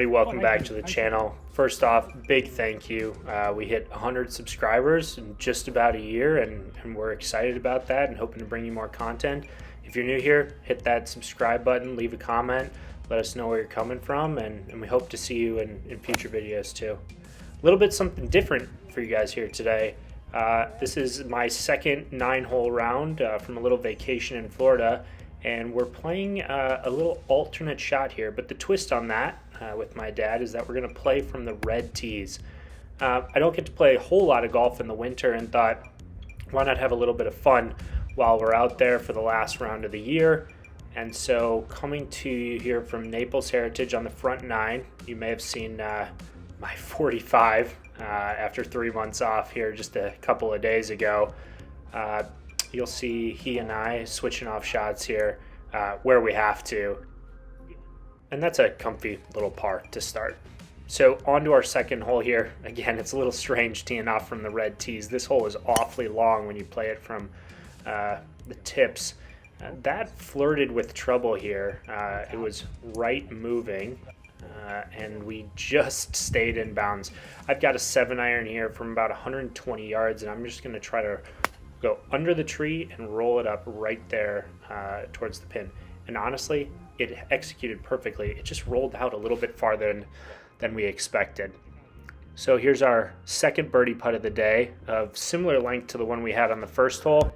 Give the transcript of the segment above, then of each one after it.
everybody, welcome back to the channel. First off, big thank you. We hit 100 subscribers in just about a year, and we're excited about that and hoping to bring you more content. If you're new here, hit that subscribe button, leave a comment, let us know where you're coming from, and we hope to see you in future videos too. A little bit something different for you guys here today. This is my second 9-hole round from a little vacation in Florida, and we're playing a little alternate shot here, but the twist on that with my dad is that we're going to play from the red tees. I don't get to play a whole lot of golf in the winter and thought, why not have a little bit of fun while we're out there for the last round of the year. And so coming to you here from Naples Heritage on the front 9, you may have seen my 45 after 3 months off here just a couple of days ago. You'll see he and I switching off shots here where we have to. And that's a comfy little par to start. So on to our second hole here. Again, it's a little strange teeing off from the red tees. This hole is awfully long when you play it from the tips. That flirted with trouble here. It was right moving. And we just stayed in bounds. I've got a 7-iron here from about 120 yards, and I'm just going to try to go under the tree and roll it up right there towards the pin. And honestly, it executed perfectly. It just rolled out a little bit farther than we expected. So here's our second birdie putt of the day of similar length to the one we had on the first hole.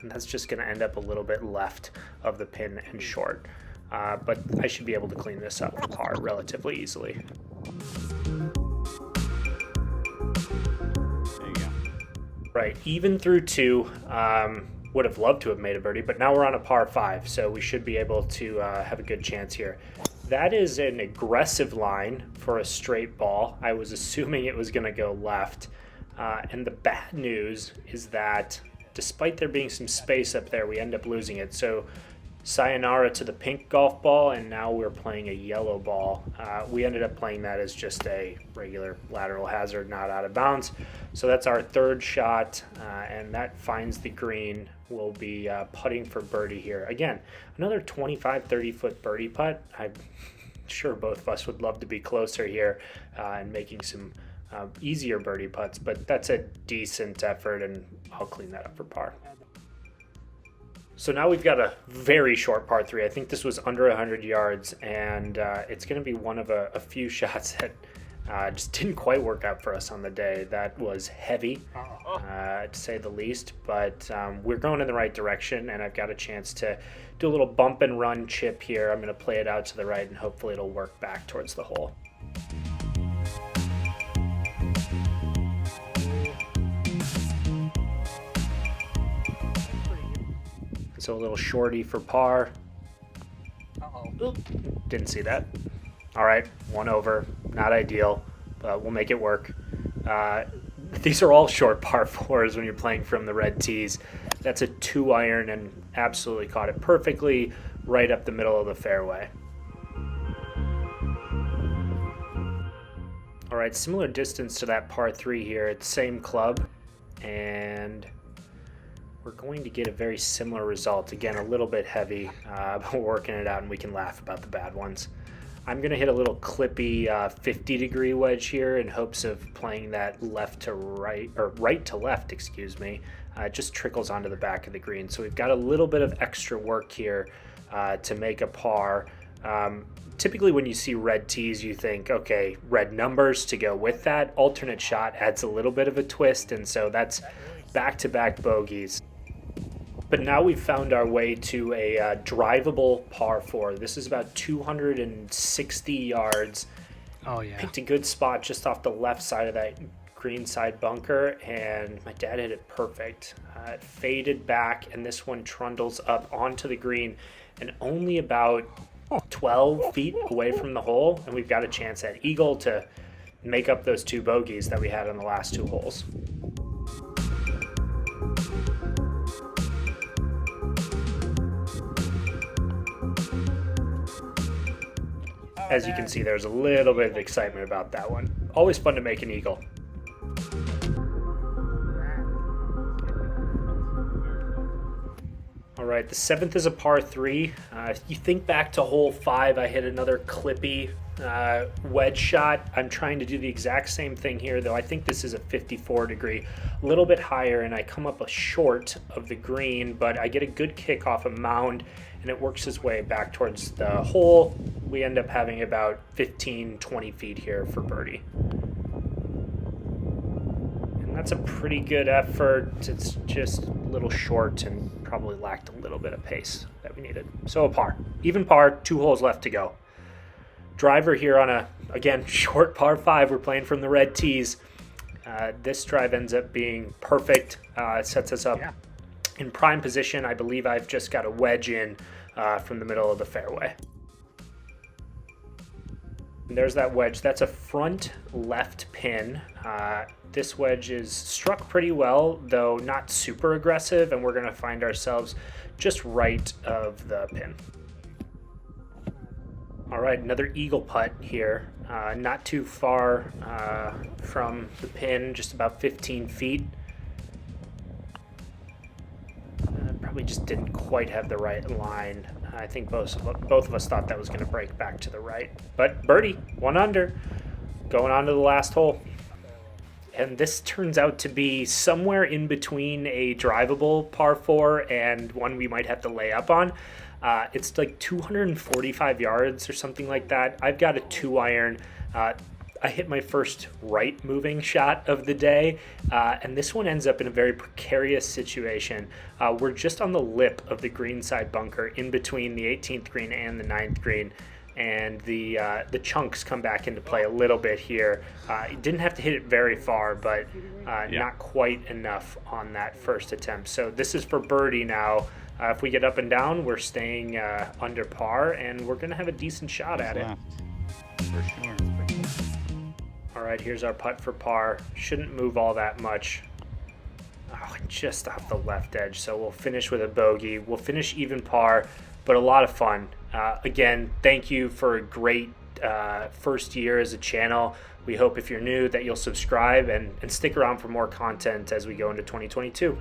And that's just going to end up a little bit left of the pin and short. But I should be able to clean this up for par relatively easily. Right, even through 2, would have loved to have made a birdie, but now we're on a par 5, so we should be able to have a good chance here. That is an aggressive line for a straight ball. I was assuming it was going to go left, and the bad news is that despite there being some space up there, we end up losing it. So sayonara to the pink golf ball, and now we're playing a yellow ball. We ended up playing that as just a regular lateral hazard, not out of bounds. So that's our third shot, and that finds the green. We'll be putting for birdie here. Again, another 25, 30-foot birdie putt. I'm sure both of us would love to be closer here and making some easier birdie putts, but that's a decent effort, and I'll clean that up for par. So now we've got a very short par 3. I think this was under 100 yards, and it's going to be one of a few shots that just didn't quite work out for us on the day. That was heavy, to say the least, but we're going in the right direction, and I've got a chance to do a little bump and run chip here. I'm going to play it out to the right, and hopefully it'll work back towards the hole. So a little shorty for par. Oop, didn't see that. All right, 1 over. Not ideal, but we'll make it work. These are all short par 4s when you're playing from the red tees. That's a 2-iron and absolutely caught it perfectly right up the middle of the fairway. All right, similar distance to that par 3 here. It's same club, and we're going to get a very similar result. Again, a little bit heavy, but we're working it out, and we can laugh about the bad ones. I'm going to hit a little clippy 50-degree wedge here in hopes of playing that left to right, or right to left, excuse me. It just trickles onto the back of the green. So we've got a little bit of extra work here to make a par. Typically when you see red tees, you think, okay, red numbers to go with that. Alternate shot adds a little bit of a twist, and so that's back-to-back bogeys. But now we've found our way to a drivable par 4. This is about 260 yards. Oh, yeah. Picked a good spot just off the left side of that green side bunker, and my dad hit it perfect. It faded back, and this one trundles up onto the green and only about 12 feet away from the hole, and we've got a chance at eagle to make up those 2 bogeys that we had on the last 2 holes. As you can see, there's a little bit of excitement about that one. Always fun to make an eagle. All right, the 7th is a par 3. You think back to hole 5, I hit another clippy wedge shot. I'm trying to do the exact same thing here, though I think this is a 54 degree, a little bit higher, and I come up a short of the green, but I get a good kick off a mound, and it works its way back towards the hole. We end up having about 15-20 feet here for birdie. And that's a pretty good effort. It's just a little short and probably lacked a little bit of pace that we needed. So a par. Even par, 2 holes left to go. Driver here on a, again, short par 5. We're playing from the red tees. This drive ends up being perfect. It sets us up in prime position. I believe I've just got a wedge in from the middle of the fairway. And there's that wedge. That's a front left pin. This wedge is struck pretty well, though not super aggressive, and we're going to find ourselves just right of the pin. All right, another eagle putt here. Not too far from the pin, just about 15 feet. Probably just didn't quite have the right line. I think both of us thought that was going to break back to the right. But birdie, 1 under, going on to the last hole. And this turns out to be somewhere in between a drivable par 4 and one we might have to lay up on. It's like 245 yards or something like that. I've got a 2-iron. I hit my first right moving shot of the day, and this one ends up in a very precarious situation. We're just on the lip of the greenside bunker in between the 18th green and the 9th green, and the chunks come back into play a little bit here. Didn't have to hit it very far, but not quite enough on that first attempt. So this is for birdie now. If we get up and down, we're staying under par, and we're going to have a decent shot at it. For sure. All right, here's our putt for par. Shouldn't move all that much. Oh, just off the left edge. So we'll finish with a bogey. We'll finish even par, but a lot of fun. Again, thank you for a great first year as a channel. We hope if you're new that you'll subscribe and stick around for more content as we go into 2022.